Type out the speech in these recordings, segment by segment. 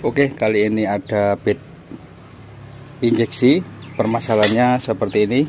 Oke, kali ini ada bed injeksi. Permasalahannya seperti ini.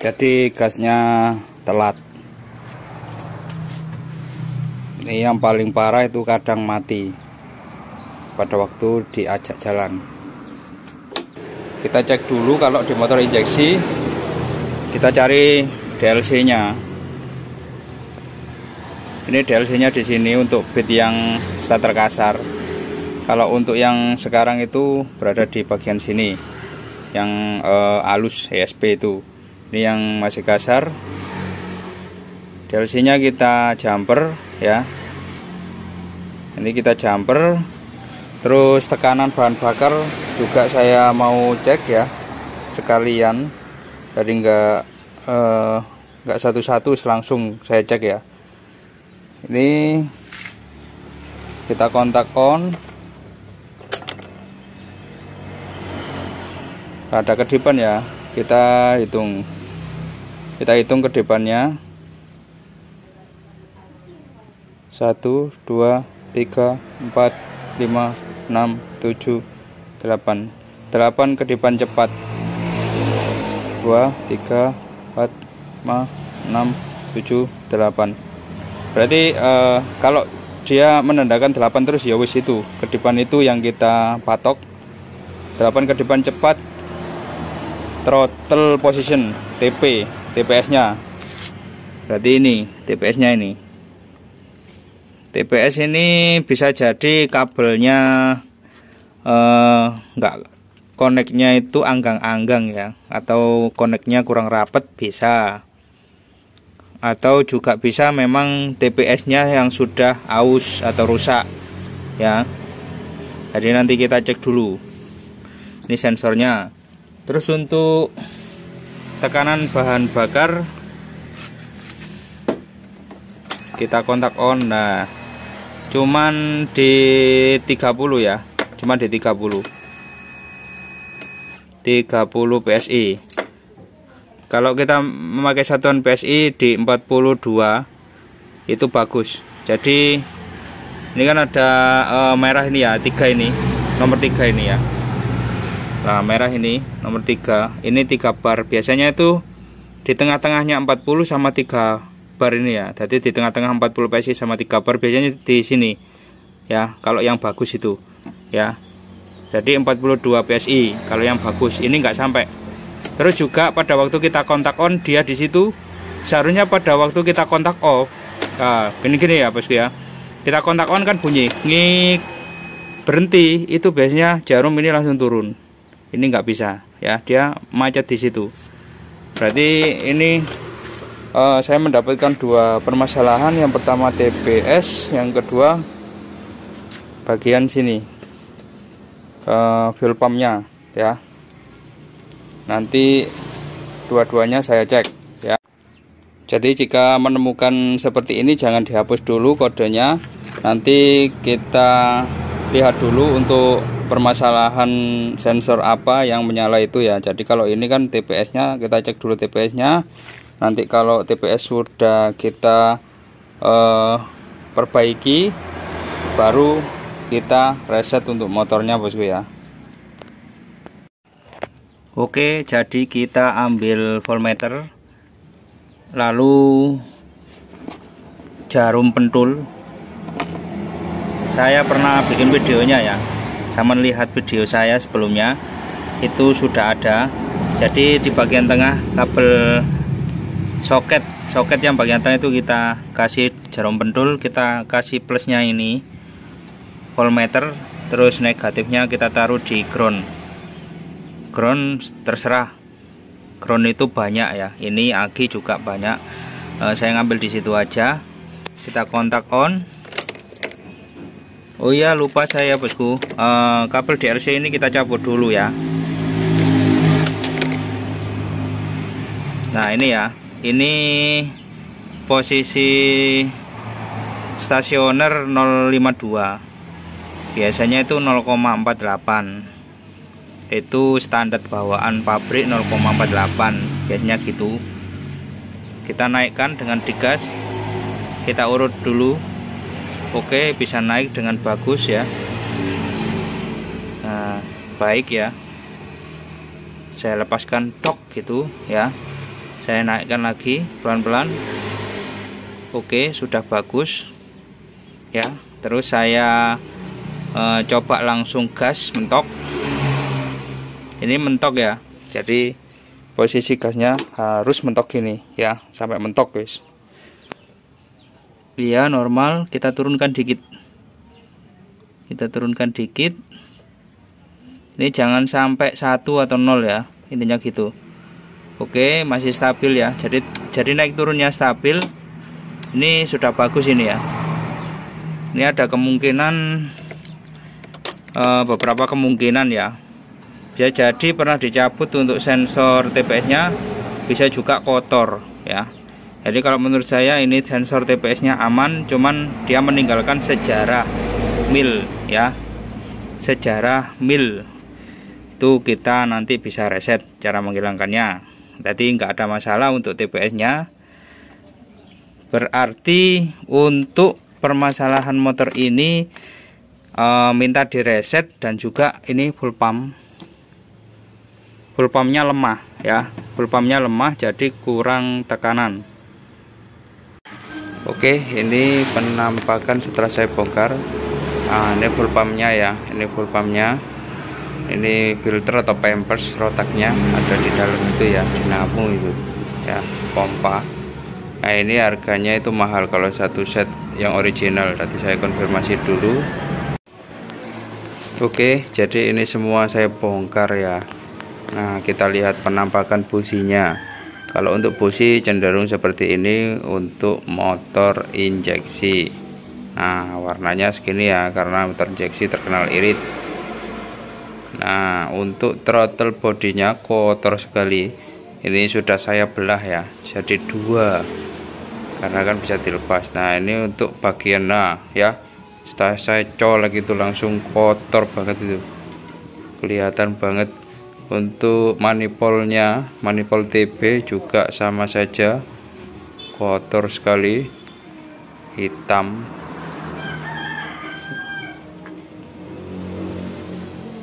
Jadi gasnya telat. Ini yang paling parah itu kadang mati pada waktu diajak jalan. Kita cek dulu kalau di motor injeksi. Kita cari DLC-nya. Ini DLC-nya di sini untuk bed yang starter kasar. Kalau untuk yang sekarang itu berada di bagian sini, yang halus ESP itu. Ini yang masih kasar. DLC-nya kita jumper ya. Ini kita jumper. Terus tekanan bahan bakar juga saya mau cek ya sekalian. Jadi nggak satu-satu langsung saya cek ya. Ini kita kontak on. Ada kedipan ya. Kita hitung kedipannya 1, 2, 3, 4, 5, 6, 7, 8 kedipan cepat. 2, 3, 4, 5, 6, 7, 8. Berarti kalau dia menandakan 8 terus ya wis, itu kedipan itu yang kita patok. 8 kedipan cepat. Throttle position TPS-nya. Berarti ini TPS-nya ini. TPS ini bisa jadi kabelnya enggak koneknya itu anggang-anggang ya, atau koneknya kurang rapat bisa. Atau juga bisa memang TPS-nya yang sudah aus atau rusak ya. Jadi nanti kita cek dulu. Ini sensornya. Terus untuk tekanan bahan bakar kita kontak on. Nah, cuman di 30 ya. Cuman di 30 PSI. Kalau kita memakai satuan PSI di 42 itu bagus. Jadi ini kan ada merah ini ya, 3 ini. Nomor 3 ini ya. Nah, merah ini nomor 3. Ini 3 bar. Biasanya itu di tengah-tengahnya 40 sama 3 bar ini ya. Jadi di tengah-tengah 40 PSI sama 3 bar biasanya di sini. Ya, kalau yang bagus itu ya. Jadi 42 PSI kalau yang bagus. Ini enggak sampai. Terus juga pada waktu kita kontak on dia di situ. Seharusnya pada waktu kita kontak off. Nah, gini ya, Bosku ya. Kita kontak on kan bunyi ngik, berhenti, itu biasanya jarum ini langsung turun. Ini nggak bisa ya, dia macet di situ. Berarti ini saya mendapatkan 2 permasalahan. Yang pertama TPS, yang kedua bagian sini fuel pumpnya ya. Nanti dua-duanya saya cek ya. Jadi jika menemukan seperti ini jangan dihapus dulu kodenya. Nanti kita lihat dulu untuk permasalahan sensor apa yang menyala itu ya. Jadi kalau ini kan TPS-nya, kita cek dulu TPS-nya. Nanti kalau TPS sudah kita perbaiki, baru kita reset untuk motornya, Bosku ya. Oke, jadi kita ambil voltmeter, lalu jarum pentul. Saya pernah bikin videonya ya, sama lihat video saya sebelumnya itu sudah ada. Jadi di bagian tengah kabel soket yang bagian tengah itu kita kasih jarum pentul, kita kasih plusnya ini voltmeter, terus negatifnya kita taruh di ground. Ground terserah, ground itu banyak ya, ini aki juga banyak. Saya ngambil di situ aja. Kita kontak on. Oh iya, lupa saya bosku, kabel DLC ini kita cabut dulu ya. Nah ini ya, ini posisi stasioner 052, biasanya itu 0,48, itu standar bawaan pabrik 0,48 biasanya gitu. Kita naikkan dengan digas, kita urut dulu. Oke, bisa naik dengan bagus ya. Nah, baik ya. Saya lepaskan tok gitu ya. Saya naikkan lagi pelan-pelan. Oke, sudah bagus ya. Terus saya coba langsung gas mentok. Ini mentok ya. Jadi posisi gasnya harus mentok gini ya, sampai mentok guys. Iya, normal. Kita turunkan dikit. Kita turunkan dikit. Ini jangan sampai 1 atau 0 ya, intinya gitu. Oke, masih stabil ya. Jadi naik turunnya stabil. Ini sudah bagus ini ya. Ini ada kemungkinan beberapa kemungkinan ya. Bisa jadi pernah dicabut untuk sensor TPS-nya, bisa juga kotor ya. Jadi kalau menurut saya ini sensor TPS-nya aman, cuman dia meninggalkan sejarah mil ya. Sejarah mil. Itu kita nanti bisa reset cara menghilangkannya. Jadi nggak ada masalah untuk TPS-nya. Berarti untuk permasalahan motor ini minta direset, dan juga ini full pump. Full pumpnya lemah ya. Full pumpnya lemah, jadi kurang tekanan. Oke, ini penampakan setelah saya bongkar. Nah, ini full pumpnya ya. Ini full pumpnya. Ini filter atau pampers rotaknya ada di dalam itu ya, dinamo itu ya, pompa. Nah ini harganya itu mahal kalau satu set yang original. Tadi saya konfirmasi dulu. Oke, jadi ini semua saya bongkar ya. Nah kita lihat penampakan businya. Kalau untuk busi cenderung seperti ini untuk motor injeksi. Nah warnanya segini ya, karena motor injeksi terkenal irit. Nah untuk throttle bodinya kotor sekali. Ini sudah saya belah ya, jadi 2 karena kan bisa dilepas. Nah ini untuk bagian ya, setelah saya colek itu langsung kotor banget, itu kelihatan banget. Untuk manifolnya, manipol TB juga sama saja, kotor sekali, hitam.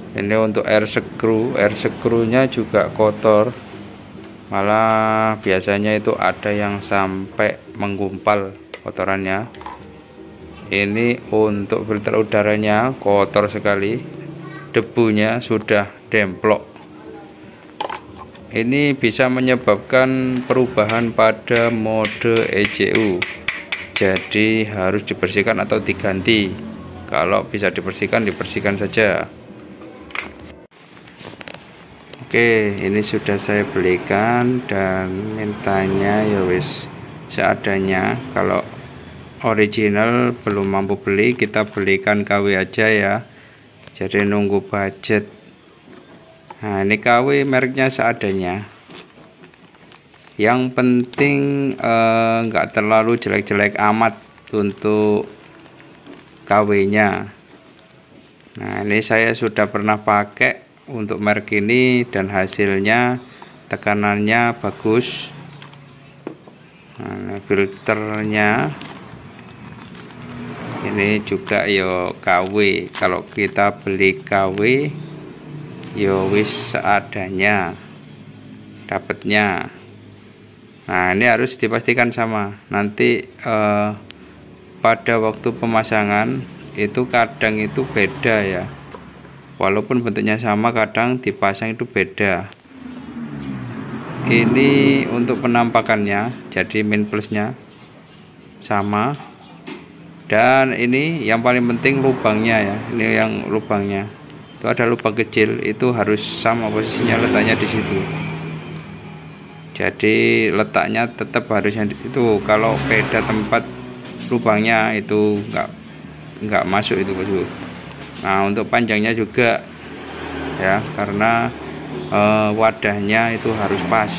Ini untuk air screw-nya juga kotor, malah biasanya itu ada yang sampai menggumpal kotorannya. Ini untuk filter udaranya kotor sekali, debunya sudah demplok. Ini bisa menyebabkan perubahan pada mode ECU, jadi harus dibersihkan atau diganti. Kalau bisa dibersihkan saja. Oke, ini sudah saya belikan dan mintanya ya wis seadanya. Kalau original belum mampu beli, kita belikan KW aja ya, jadi nunggu budget. Nah ini KW mereknya seadanya. Yang penting nggak terlalu jelek-jelek amat untuk KW nya. Nah ini saya sudah pernah pakai untuk merek ini dan hasilnya tekanannya bagus. Nah, filternya ini juga yo KW. Kalau kita beli KW yo wis seadanya dapatnya. Nah ini harus dipastikan sama. Nanti pada waktu pemasangan itu kadang itu beda ya, walaupun bentuknya sama kadang dipasang itu beda. Ini untuk penampakannya, jadi min plusnya sama. Dan ini yang paling penting lubangnya ya, ini yang lubangnya itu ada lubang kecil, itu harus sama posisinya, letaknya di situ. Jadi letaknya tetap harusnya itu. Kalau beda tempat lubangnya itu nggak masuk itu bosku. Nah untuk panjangnya juga ya, karena wadahnya itu harus pas.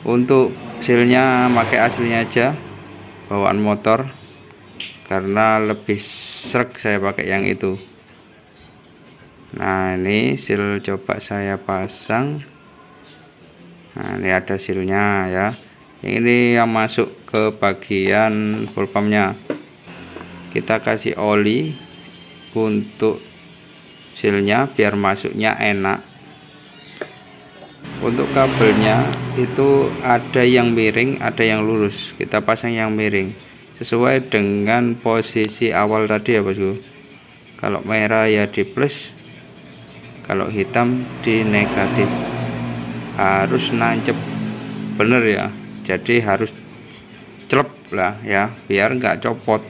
Untuk silnya pakai aslinya aja, bawaan motor, karena lebih sreg saya pakai yang itu. Nah ini sil coba saya pasang. Nah ini ada silnya ya, ini yang masuk ke bagian full pumpnya. Kita kasih oli untuk silnya biar masuknya enak. Untuk kabelnya itu ada yang miring, ada yang lurus. Kita pasang yang miring sesuai dengan posisi awal tadi ya bosku. Kalau merah ya di plus, kalau hitam di negatif. Harus nancep bener ya, jadi harus celep lah ya, biar nggak copot.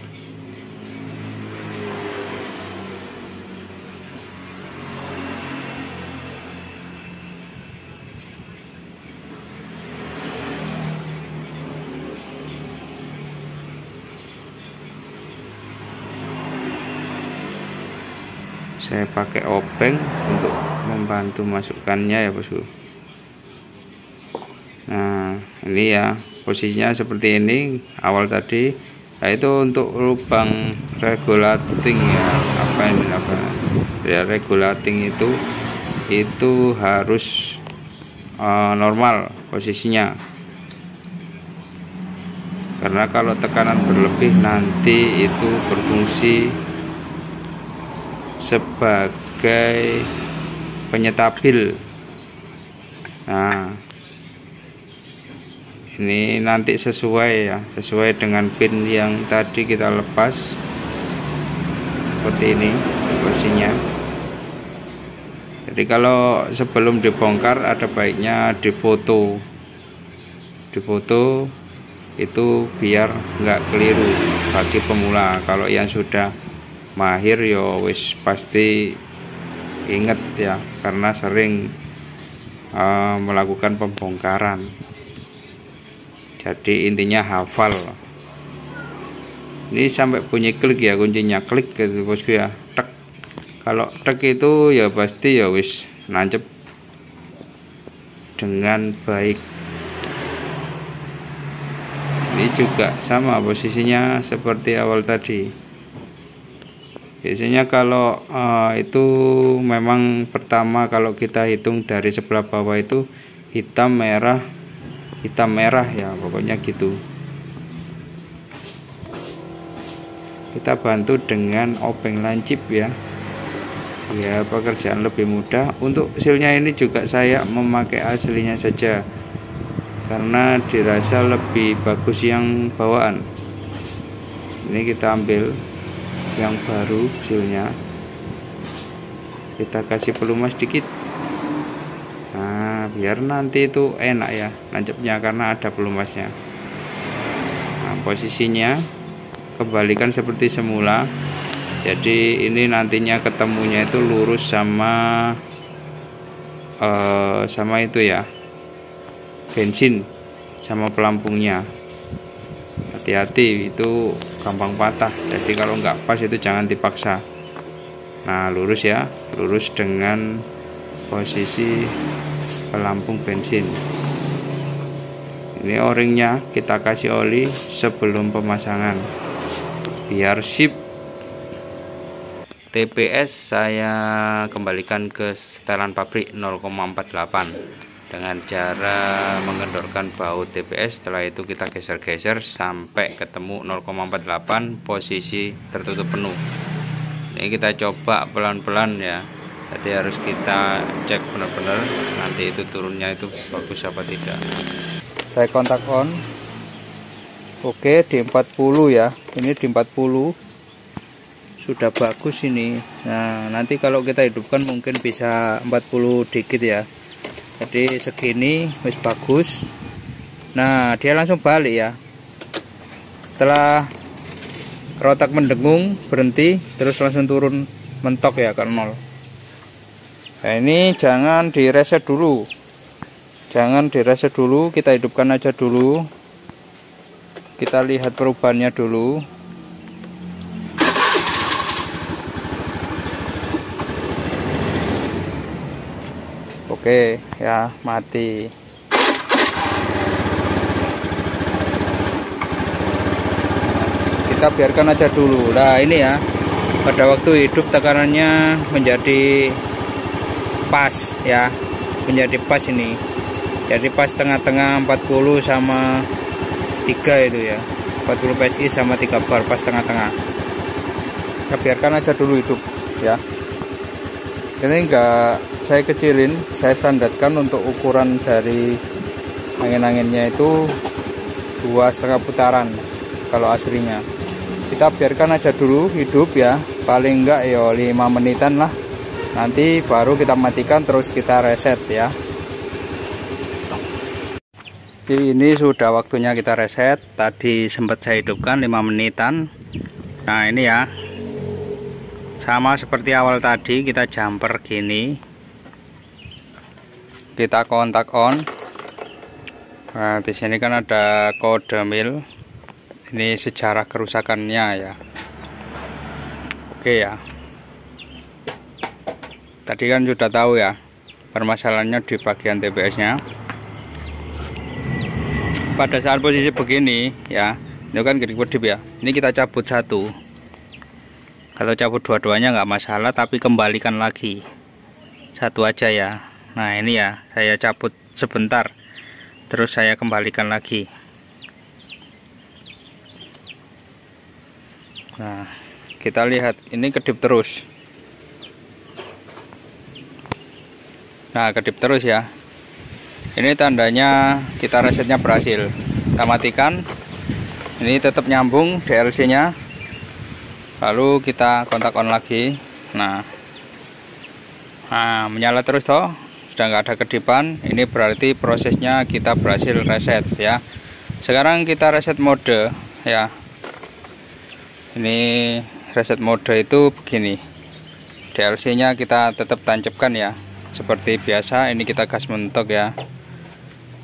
Saya pakai obeng untuk membantu masukkannya ya bosku. Nah ini ya posisinya seperti ini awal tadi. Nah itu untuk lubang regulating ya, ya regulating itu harus normal posisinya, karena kalau tekanan berlebih nanti itu berfungsi sebagai penyetabil. Nah ini nanti sesuai ya, sesuai dengan pin yang tadi kita lepas seperti ini posisinya. Jadi kalau sebelum dibongkar ada baiknya difoto itu biar nggak keliru bagi pemula. Kalau yang sudah mahir yo wis pasti inget ya, karena sering melakukan pembongkaran. Jadi intinya hafal. Ini sampai bunyi klik ya, kuncinya klik gitu bosku ya, tek. Kalau tek itu ya pasti ya wis nancep dengan baik. Ini juga sama posisinya seperti awal tadi. Biasanya kalau itu memang pertama kalau kita hitung dari sebelah bawah itu hitam merah ya, pokoknya gitu. Kita bantu dengan obeng lancip ya, pekerjaan lebih mudah. Untuk silnya ini juga saya memakai aslinya saja, karena dirasa lebih bagus yang bawaan. Ini kita ambil yang baru silnya, kita kasih pelumas dikit. Nah biar nanti itu enak ya nancapnya, karena ada pelumasnya. Nah posisinya kembalikan seperti semula. Jadi ini nantinya ketemunya itu lurus sama itu ya, bensin sama pelampungnya. Hati-hati, itu gampang patah. Jadi kalau nggak pas itu jangan dipaksa. Nah lurus ya, lurus dengan posisi pelampung bensin. Ini o-ringnya kita kasih oli sebelum pemasangan biar sip. TPS saya kembalikan ke setelan pabrik 0,48 dengan cara mengendorkan baut TPS. Setelah itu kita geser-geser sampai ketemu 0,48 posisi tertutup penuh. Ini kita coba pelan-pelan ya, jadi harus kita cek benar-benar nanti itu turunnya itu bagus apa tidak. Saya kontak on. Oke, di 40 ya, ini di 40 sudah bagus ini. Nah nanti kalau kita hidupkan mungkin bisa 40 dikit ya. Jadi segini wis bagus. Nah, dia langsung balik ya. Setelah rotak mendengung berhenti, terus langsung turun mentok ya ke 0. Nah, ini jangan direset dulu. Jangan direset dulu, kita hidupkan aja dulu. Kita lihat perubahannya dulu. Oke, ya mati. Kita biarkan aja dulu. Nah, ini ya. Pada waktu hidup tekanannya menjadi pas ya. Menjadi pas ini. Jadi pas tengah-tengah 40 sama 3 itu ya. 40 PSI sama 3 bar pas tengah-tengah. Kita biarkan aja dulu hidup ya. Ini enggak saya kecilin, saya standarkan untuk ukuran dari angin-anginnya itu 2,5 putaran kalau aslinya. Kita biarkan aja dulu hidup ya, paling enggak ya 5 menitan lah. Nanti baru kita matikan, terus kita reset ya. Jadi ini sudah waktunya kita reset. Tadi sempat saya hidupkan 5 menitan. Nah, ini ya. Sama seperti awal tadi, kita jumper gini. Kita kontak on. Nah, di sini kan ada kode mil. Ini sejarah kerusakannya ya. Oke ya. Tadi kan sudah tahu ya permasalahannya di bagian TPS-nya. Pada saat posisi begini ya, itu kan kedip-kedip ya. Ini kita cabut satu. Kalau cabut dua-duanya nggak masalah, tapi kembalikan lagi satu aja ya. Nah, ini ya, saya cabut sebentar, terus saya kembalikan lagi. Nah, kita lihat ini kedip terus. Nah, kedip terus ya. Ini tandanya kita resetnya berhasil. Kita matikan. Ini tetap nyambung DLC-nya. Lalu kita kontak on lagi. Nah, menyala terus toh. Sudah nggak ada kedipan. Ini berarti prosesnya kita berhasil reset ya. Sekarang kita reset mode ya. Ini reset mode itu begini. DLC-nya kita tetap tancapkan ya. Seperti biasa, ini kita gas mentok ya.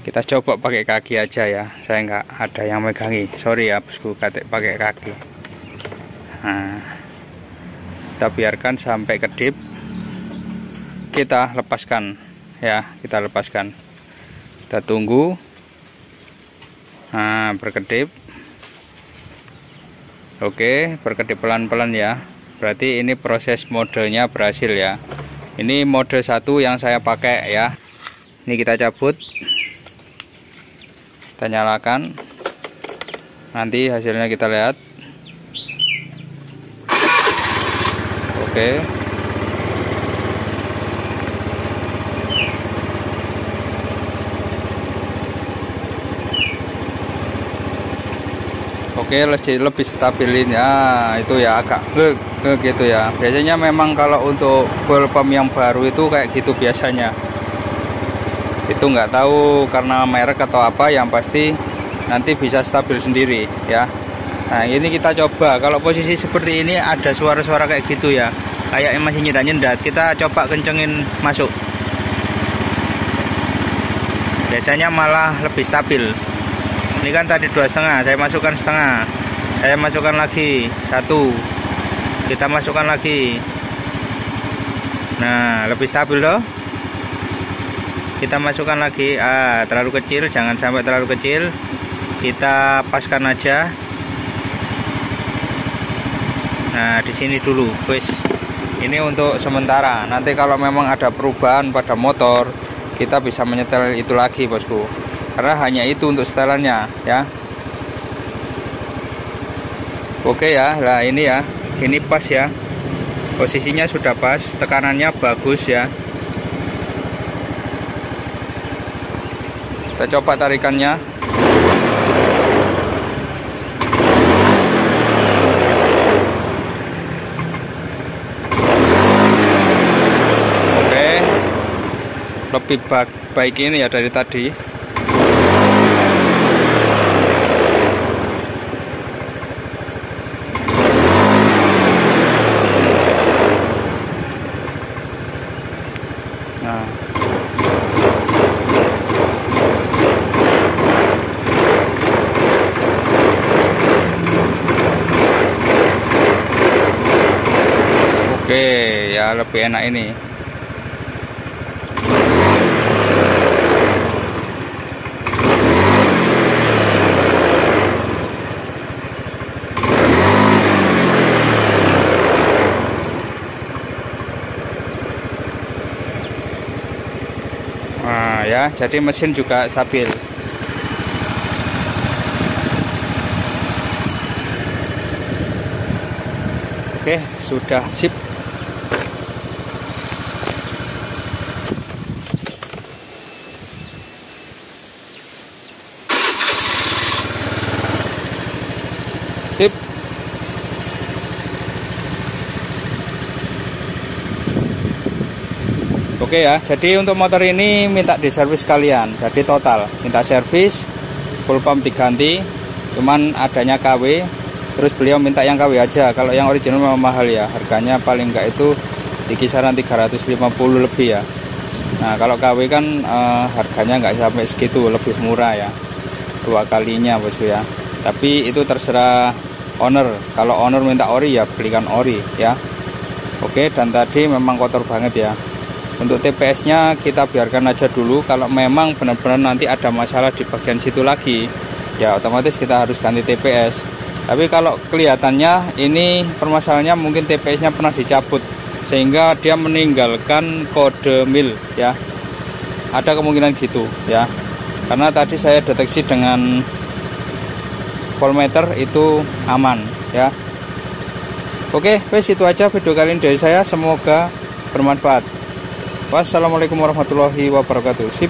Kita coba pakai kaki aja ya. Saya nggak ada yang megangi. Sorry ya, bosku, pakai kaki. Nah, kita biarkan sampai kedip. Kita lepaskan ya. Kita lepaskan. Kita tunggu. Nah, berkedip. Oke, berkedip pelan-pelan ya. Berarti ini proses modenya berhasil ya. Ini mode 1 yang saya pakai ya. Ini kita cabut. Kita nyalakan. Nanti hasilnya kita lihat. Oke. Oke, lebih stabilin ya, itu ya agak gitu ya. Biasanya memang kalau untuk fuel pump yang baru itu kayak gitu biasanya. Itu nggak tahu karena merek atau apa, yang pasti nanti bisa stabil sendiri ya. Nah, ini kita coba. Kalau posisi seperti ini ada suara-suara kayak gitu ya, kayak yang masih nyendat-nyendat. Kita coba kencengin masuk. Biasanya malah lebih stabil. Ini kan tadi 2,5, saya masukkan setengah, saya masukkan lagi 1, kita masukkan lagi. Nah, lebih stabil loh. Kita masukkan lagi. Terlalu kecil, jangan sampai terlalu kecil. Kita paskan aja. Nah, di sini dulu, wis. Ini untuk sementara. Nanti kalau memang ada perubahan pada motor, kita bisa menyetel itu lagi, bosku. Karena hanya itu untuk setelannya ya. Oke ya. Nah, ini ya, ini pas ya, posisinya sudah pas, tekanannya bagus ya. Kita coba tarikannya. lebih baik ini ya dari tadi. Nah, oke ya, lebih enak ini. Nah ya, jadi mesin juga stabil. Oke, sudah sip. Sip. Oke ya, jadi untuk motor ini minta diservis sekalian, jadi total minta servis, full pump diganti, cuman adanya KW, terus beliau minta yang KW aja. Kalau yang original memang mahal ya, harganya paling enggak itu di kisaran 350 lebih ya. Nah kalau KW kan harganya nggak sampai segitu, lebih murah ya, 2 kalinya bosku ya. Tapi itu terserah owner, kalau owner minta ori ya belikan ori ya. Oke, dan tadi memang kotor banget ya. Untuk TPS nya kita biarkan aja dulu, kalau memang benar-benar nanti ada masalah di bagian situ lagi ya otomatis kita harus ganti TPS. Tapi kalau kelihatannya ini permasalahannya mungkin TPS nya pernah dicabut sehingga dia meninggalkan kode mil ya, ada kemungkinan gitu ya, karena tadi saya deteksi dengan voltmeter itu aman ya. Oke, wes itu aja video kali ini dari saya, semoga bermanfaat. Wassalamualaikum warahmatullahi wabarakatuh. Sip.